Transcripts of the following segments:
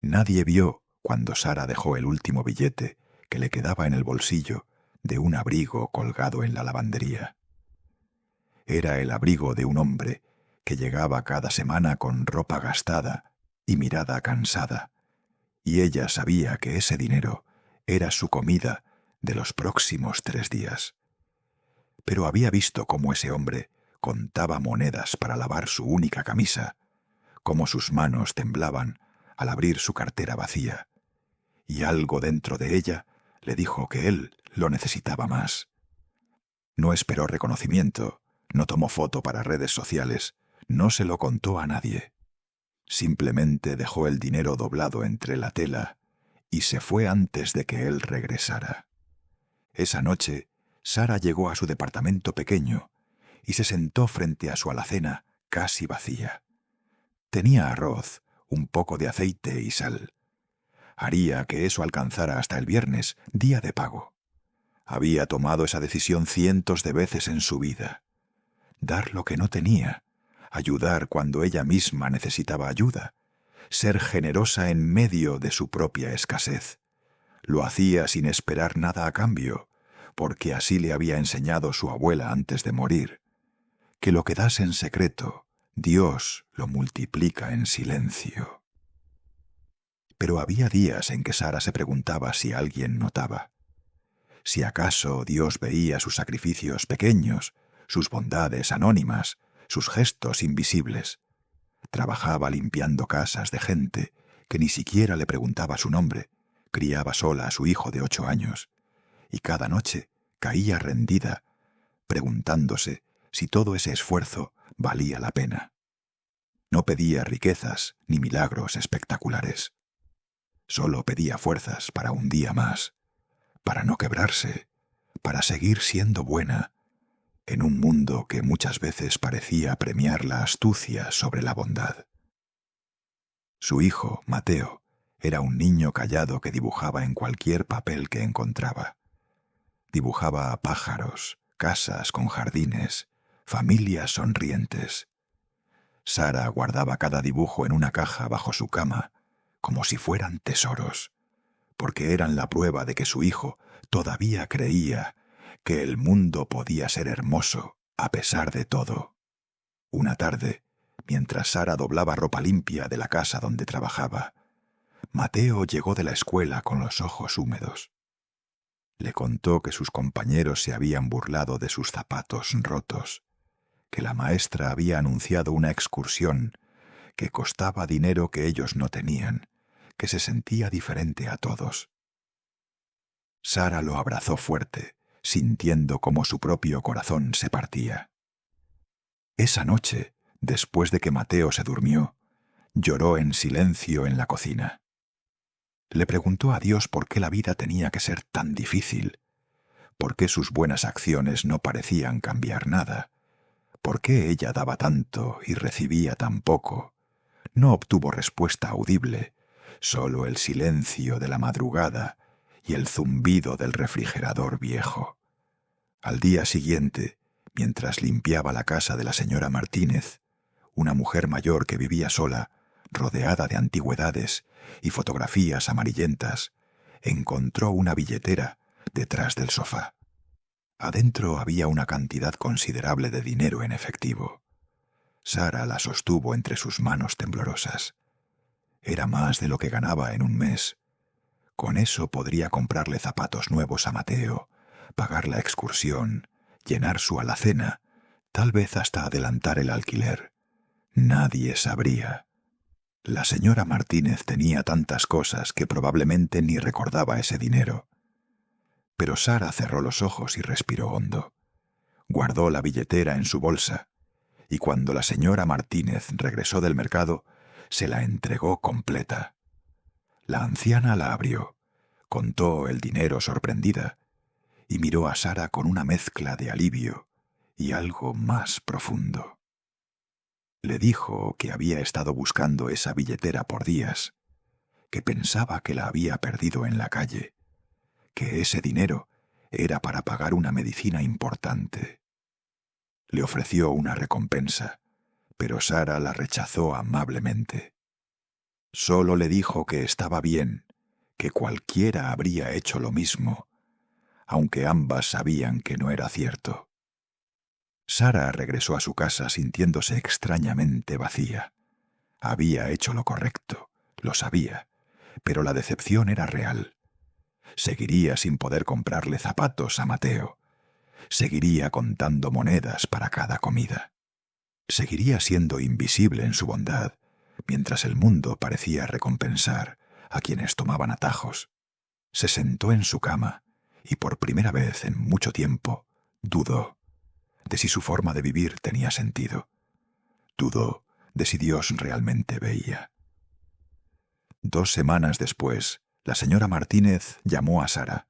Nadie vio cuando Sara dejó el último billete que le quedaba en el bolsillo de un abrigo colgado en la lavandería. Era el abrigo de un hombre que llegaba cada semana con ropa gastada y mirada cansada, y ella sabía que ese dinero era su comida de los próximos 3 días. Pero había visto cómo ese hombre contaba monedas para lavar su única camisa, cómo sus manos temblaban al abrir su cartera vacía, y algo dentro de ella le dijo que él lo necesitaba más. No esperó reconocimiento, no tomó foto para redes sociales, no se lo contó a nadie. Simplemente dejó el dinero doblado entre la tela y se fue antes de que él regresara. Esa noche, Sara llegó a su departamento pequeño y se sentó frente a su alacena casi vacía. Tenía arroz, un poco de aceite y sal. Haría que eso alcanzara hasta el viernes, día de pago. Había tomado esa decisión cientos de veces en su vida. Dar lo que no tenía, ayudar cuando ella misma necesitaba ayuda, ser generosa en medio de su propia escasez. Lo hacía sin esperar nada a cambio, porque así le había enseñado su abuela antes de morir, que lo que das en secreto, Dios lo multiplica en silencio. Pero había días en que Sara se preguntaba si alguien notaba. Si acaso Dios veía sus sacrificios pequeños, sus bondades anónimas, sus gestos invisibles. Trabajaba limpiando casas de gente que ni siquiera le preguntaba su nombre, criaba sola a su hijo de 8 años, y cada noche caía rendida, preguntándose si todo ese esfuerzo valía la pena. No pedía riquezas ni milagros espectaculares. Solo pedía fuerzas para un día más, para no quebrarse, para seguir siendo buena, en un mundo que muchas veces parecía premiar la astucia sobre la bondad. Su hijo, Mateo, era un niño callado que dibujaba en cualquier papel que encontraba. Dibujaba pájaros, casas con jardines, familias sonrientes. Sara guardaba cada dibujo en una caja bajo su cama, como si fueran tesoros, porque eran la prueba de que su hijo todavía creía que el mundo podía ser hermoso a pesar de todo. Una tarde, mientras Sara doblaba ropa limpia de la casa donde trabajaba, Mateo llegó de la escuela con los ojos húmedos. Le contó que sus compañeros se habían burlado de sus zapatos rotos, que la maestra había anunciado una excursión que costaba dinero que ellos no tenían, que se sentía diferente a todos. Sara lo abrazó fuerte, sintiendo cómo su propio corazón se partía. Esa noche, después de que Mateo se durmió, lloró en silencio en la cocina. Le preguntó a Dios por qué la vida tenía que ser tan difícil, por qué sus buenas acciones no parecían cambiar nada, por qué ella daba tanto y recibía tan poco. No obtuvo respuesta audible, solo el silencio de la madrugada y el zumbido del refrigerador viejo. Al día siguiente, mientras limpiaba la casa de la señora Martínez, una mujer mayor que vivía sola, rodeada de antigüedades y fotografías amarillentas, encontró una billetera detrás del sofá. Adentro había una cantidad considerable de dinero en efectivo. Sara la sostuvo entre sus manos temblorosas. Era más de lo que ganaba en un mes. Con eso podría comprarle zapatos nuevos a Mateo, pagar la excursión, llenar su alacena, tal vez hasta adelantar el alquiler. Nadie sabría. La señora Martínez tenía tantas cosas que probablemente ni recordaba ese dinero. Pero Sara cerró los ojos y respiró hondo. Guardó la billetera en su bolsa, y cuando la señora Martínez regresó del mercado, se la entregó completa. La anciana la abrió, contó el dinero sorprendida, y miró a Sara con una mezcla de alivio y algo más profundo. Le dijo que había estado buscando esa billetera por días, que pensaba que la había perdido en la calle, que ese dinero era para pagar una medicina importante. Le ofreció una recompensa, pero Sara la rechazó amablemente. Solo le dijo que estaba bien, que cualquiera habría hecho lo mismo, aunque ambas sabían que no era cierto. Sara regresó a su casa sintiéndose extrañamente vacía. Había hecho lo correcto, lo sabía, pero la decepción era real. Seguiría sin poder comprarle zapatos a Mateo. Seguiría contando monedas para cada comida. Seguiría siendo invisible en su bondad, mientras el mundo parecía recompensar a quienes tomaban atajos. Se sentó en su cama y por primera vez en mucho tiempo dudó de si su forma de vivir tenía sentido. Dudó de si Dios realmente veía. 2 semanas después, la señora Martínez llamó a Sara.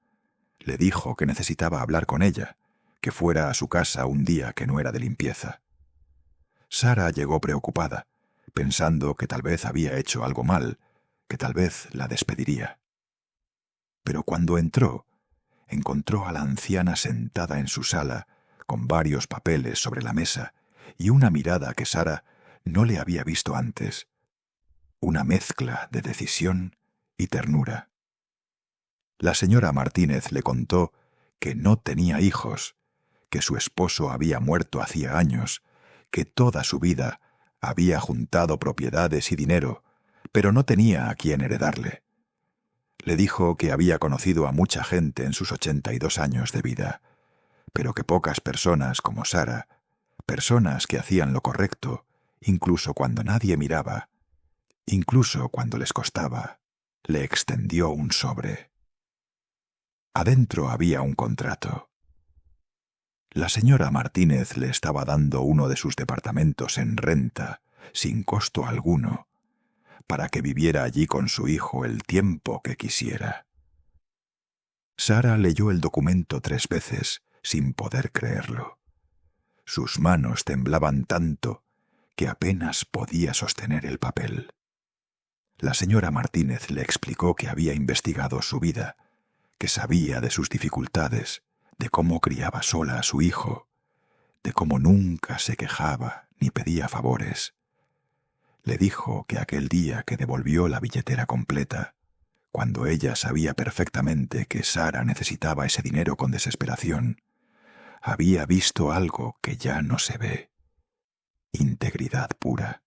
Le dijo que necesitaba hablar con ella, que fuera a su casa un día que no era de limpieza. Sara llegó preocupada, pensando que tal vez había hecho algo mal, que tal vez la despediría. Pero cuando entró, encontró a la anciana sentada en su sala, con varios papeles sobre la mesa y una mirada que Sara no le había visto antes, una mezcla de decisión y ternura. La señora Martínez le contó que no tenía hijos, que su esposo había muerto hacía años, que toda su vida había juntado propiedades y dinero, pero no tenía a quién heredarle. Le dijo que había conocido a mucha gente en sus 82 años de vida, pero que pocas personas como Sara, personas que hacían lo correcto, incluso cuando nadie miraba, incluso cuando les costaba, le extendió un sobre. Adentro había un contrato. La señora Martínez le estaba dando uno de sus departamentos en renta, sin costo alguno, para que viviera allí con su hijo el tiempo que quisiera. Sara leyó el documento 3 veces, sin poder creerlo. Sus manos temblaban tanto que apenas podía sostener el papel. La señora Martínez le explicó que había investigado su vida, que sabía de sus dificultades, de cómo criaba sola a su hijo, de cómo nunca se quejaba ni pedía favores. Le dijo que aquel día que devolvió la billetera completa, cuando ella sabía perfectamente que Sara necesitaba ese dinero con desesperación, había visto algo que ya no se ve: integridad pura.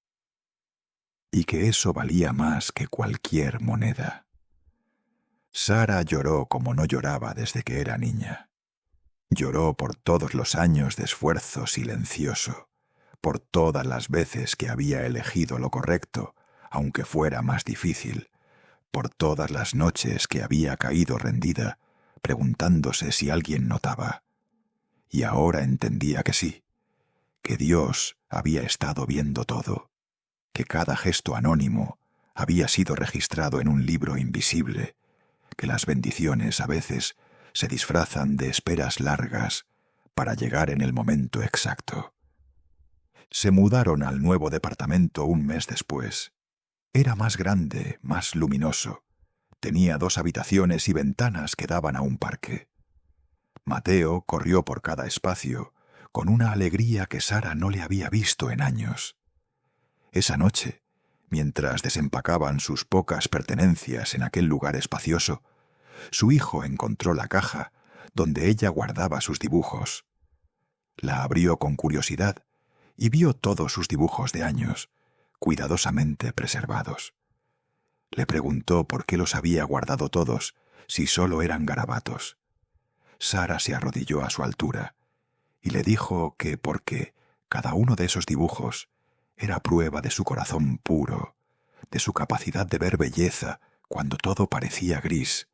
Y que eso valía más que cualquier moneda. Sara lloró como no lloraba desde que era niña. Lloró por todos los años de esfuerzo silencioso, por todas las veces que había elegido lo correcto, aunque fuera más difícil, por todas las noches que había caído rendida, preguntándose si alguien notaba. Y ahora entendía que sí, que Dios había estado viendo todo, que cada gesto anónimo había sido registrado en un libro invisible, que las bendiciones a veces se disfrazan de esperas largas para llegar en el momento exacto. Se mudaron al nuevo departamento un mes después. Era más grande, más luminoso. Tenía 2 habitaciones y ventanas que daban a un parque. Mateo corrió por cada espacio con una alegría que Sara no le había visto en años. Esa noche, mientras desempacaban sus pocas pertenencias en aquel lugar espacioso, su hijo encontró la caja donde ella guardaba sus dibujos. La abrió con curiosidad y vio todos sus dibujos de años, cuidadosamente preservados. Le preguntó por qué los había guardado todos, si solo eran garabatos. Sara se arrodilló a su altura y le dijo que porque cada uno de esos dibujos era prueba de su corazón puro, de su capacidad de ver belleza cuando todo parecía gris,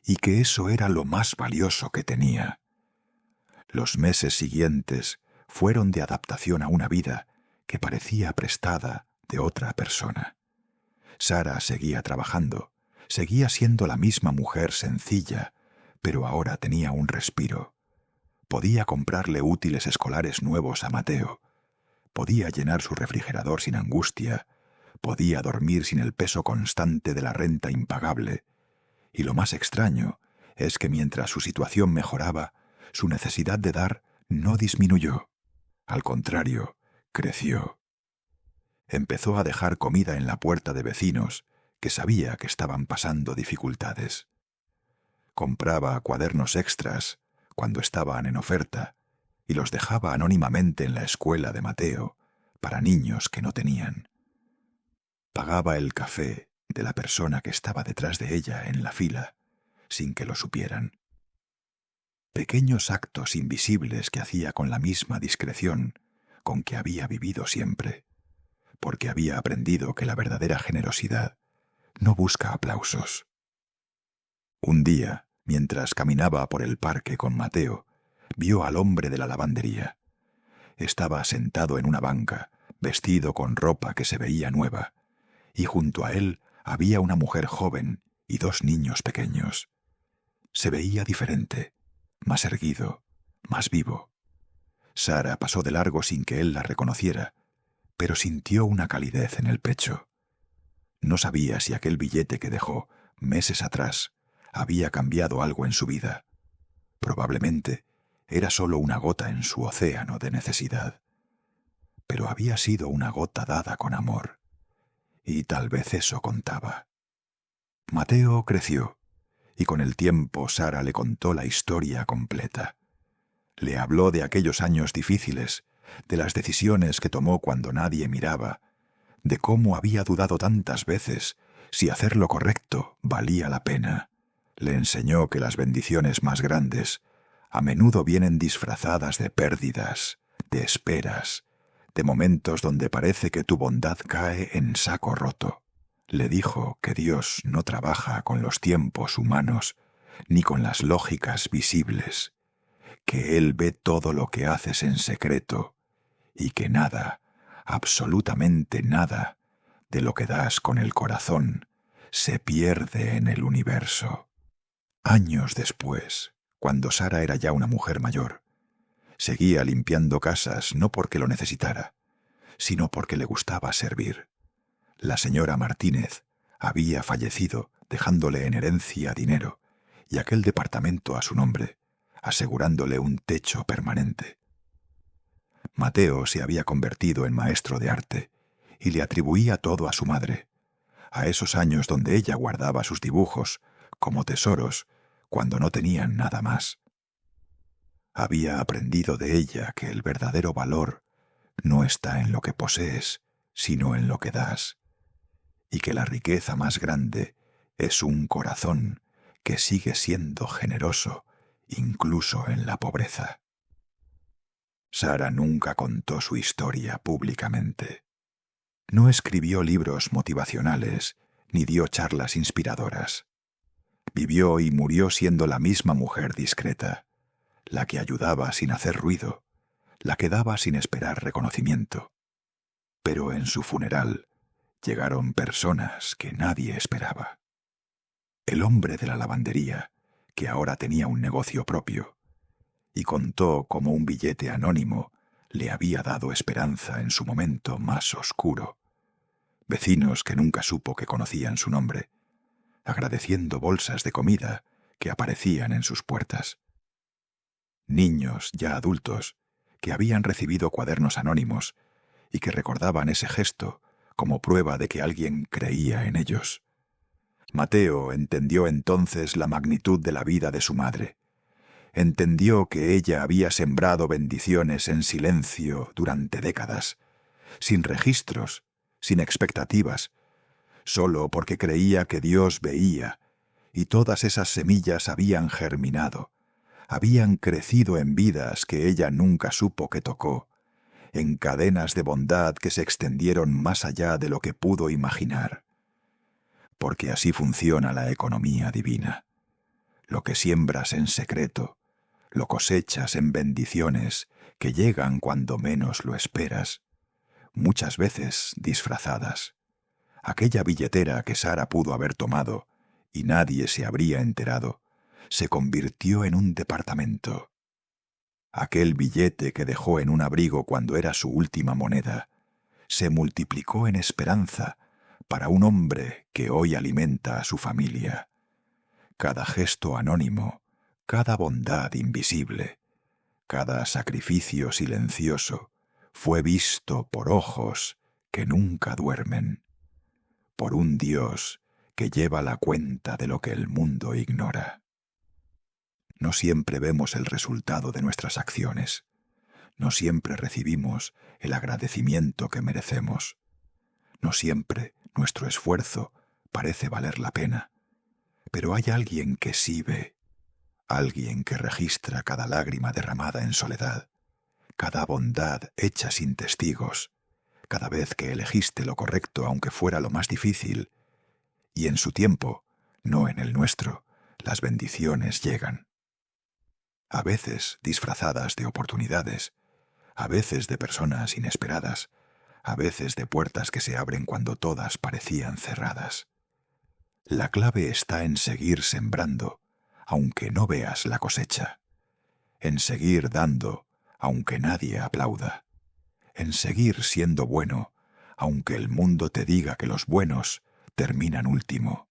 y que eso era lo más valioso que tenía. Los meses siguientes fueron de adaptación a una vida que parecía prestada de otra persona. Sara seguía trabajando, seguía siendo la misma mujer sencilla, pero ahora tenía un respiro. Podía comprarle útiles escolares nuevos a Mateo, podía llenar su refrigerador sin angustia, podía dormir sin el peso constante de la renta impagable. Y lo más extraño es que mientras su situación mejoraba, su necesidad de dar no disminuyó. Al contrario, creció. Empezó a dejar comida en la puerta de vecinos que sabía que estaban pasando dificultades. Compraba cuadernos extras cuando estaban en oferta y los dejaba anónimamente en la escuela de Mateo para niños que no tenían. Pagaba el café de la persona que estaba detrás de ella en la fila sin que lo supieran. Pequeños actos invisibles que hacía con la misma discreción con que había vivido siempre, porque había aprendido que la verdadera generosidad no busca aplausos. Un día, mientras caminaba por el parque con Mateo, vio al hombre de la lavandería. Estaba sentado en una banca, vestido con ropa que se veía nueva, y junto a él había una mujer joven y dos niños pequeños. Se veía diferente, más erguido, más vivo. Sara pasó de largo sin que él la reconociera, pero sintió una calidez en el pecho. No sabía si aquel billete que dejó meses atrás había cambiado algo en su vida. Probablemente era solo una gota en su océano de necesidad. Pero había sido una gota dada con amor, y tal vez eso contaba. Mateo creció, y con el tiempo Sara le contó la historia completa. Le habló de aquellos años difíciles, de las decisiones que tomó cuando nadie miraba, de cómo había dudado tantas veces si hacer lo correcto valía la pena. Le enseñó que las bendiciones más grandes a menudo vienen disfrazadas de pérdidas, de esperas, de momentos donde parece que tu bondad cae en saco roto. Le dijo que Dios no trabaja con los tiempos humanos ni con las lógicas visibles, que Él ve todo lo que haces en secreto y que nada, absolutamente nada, de lo que das con el corazón se pierde en el universo. Años después, cuando Sara era ya una mujer mayor, seguía limpiando casas no porque lo necesitara, sino porque le gustaba servir. La señora Martínez había fallecido dejándole en herencia dinero y aquel departamento a su nombre, asegurándole un techo permanente. Mateo se había convertido en maestro de arte y le atribuía todo a su madre, a esos años donde ella guardaba sus dibujos como tesoros cuando no tenían nada más. Había aprendido de ella que el verdadero valor no está en lo que posees, sino en lo que das, y que la riqueza más grande es un corazón que sigue siendo generoso incluso en la pobreza. Sara nunca contó su historia públicamente. No escribió libros motivacionales ni dio charlas inspiradoras. Vivió y murió siendo la misma mujer discreta, la que ayudaba sin hacer ruido, la que daba sin esperar reconocimiento. Pero en su funeral llegaron personas que nadie esperaba. El hombre de la lavandería, que ahora tenía un negocio propio, y contó cómo un billete anónimo le había dado esperanza en su momento más oscuro. Vecinos que nunca supo que conocían su nombre, agradeciendo bolsas de comida que aparecían en sus puertas. Niños ya adultos que habían recibido cuadernos anónimos y que recordaban ese gesto como prueba de que alguien creía en ellos. Mateo entendió entonces la magnitud de la vida de su madre. Entendió que ella había sembrado bendiciones en silencio durante décadas, sin registros, sin expectativas, solo porque creía que Dios veía, y todas esas semillas habían germinado, habían crecido en vidas que ella nunca supo que tocó, en cadenas de bondad que se extendieron más allá de lo que pudo imaginar. Porque así funciona la economía divina. Lo que siembras en secreto, lo cosechas en bendiciones que llegan cuando menos lo esperas, muchas veces disfrazadas. Aquella billetera que Sara pudo haber tomado y nadie se habría enterado, se convirtió en un departamento. Aquel billete que dejó en un abrigo cuando era su última moneda, se multiplicó en esperanza para un hombre que hoy alimenta a su familia. Cada gesto anónimo, cada bondad invisible, cada sacrificio silencioso fue visto por ojos que nunca duermen, por un Dios que lleva la cuenta de lo que el mundo ignora. No siempre vemos el resultado de nuestras acciones. No siempre recibimos el agradecimiento que merecemos. No siempre nuestro esfuerzo parece valer la pena. Pero hay alguien que sí ve, alguien que registra cada lágrima derramada en soledad, cada bondad hecha sin testigos, cada vez que elegiste lo correcto aunque fuera lo más difícil, y en su tiempo, no en el nuestro, las bendiciones llegan. A veces disfrazadas de oportunidades, a veces de personas inesperadas, a veces de puertas que se abren cuando todas parecían cerradas. La clave está en seguir sembrando, aunque no veas la cosecha, en seguir dando, aunque nadie aplauda, en seguir siendo bueno, aunque el mundo te diga que los buenos terminan último.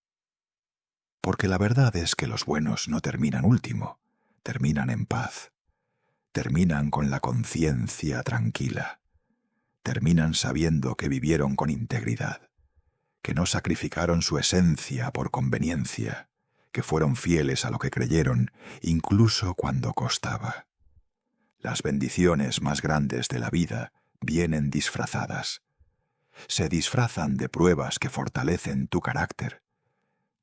Porque la verdad es que los buenos no terminan último, terminan en paz, terminan con la conciencia tranquila, terminan sabiendo que vivieron con integridad, que no sacrificaron su esencia por conveniencia, que fueron fieles a lo que creyeron, incluso cuando costaba. Las bendiciones más grandes de la vida vienen disfrazadas. Se disfrazan de pruebas que fortalecen tu carácter,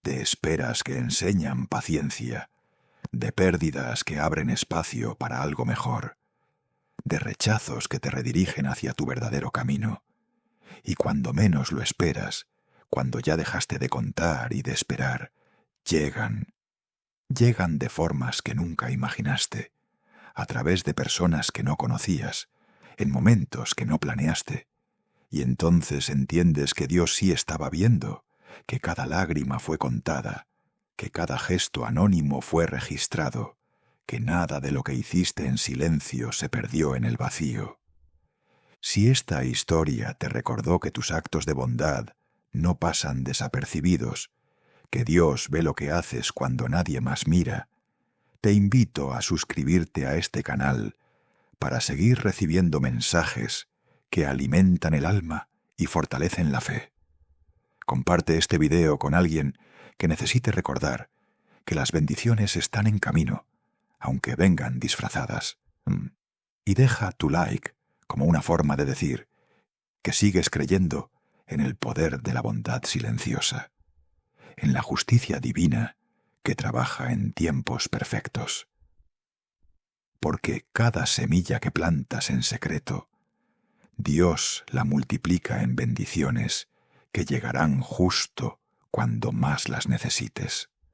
de esperas que enseñan paciencia, de pérdidas que abren espacio para algo mejor, de rechazos que te redirigen hacia tu verdadero camino. Y cuando menos lo esperas, cuando ya dejaste de contar y de esperar, llegan de formas que nunca imaginaste, a través de personas que no conocías, en momentos que no planeaste, y entonces entiendes que Dios sí estaba viendo, que cada lágrima fue contada, que cada gesto anónimo fue registrado, que nada de lo que hiciste en silencio se perdió en el vacío. Si esta historia te recordó que tus actos de bondad no pasan desapercibidos, que Dios ve lo que haces cuando nadie más mira, te invito a suscribirte a este canal para seguir recibiendo mensajes que alimentan el alma y fortalecen la fe. Comparte este video con alguien que necesite recordar que las bendiciones están en camino, aunque vengan disfrazadas. Y deja tu like como una forma de decir que sigues creyendo en el poder de la bondad silenciosa, en la justicia divina que trabaja en tiempos perfectos. Porque cada semilla que plantas en secreto, Dios la multiplica en bendiciones que llegarán justo cuando más las necesites.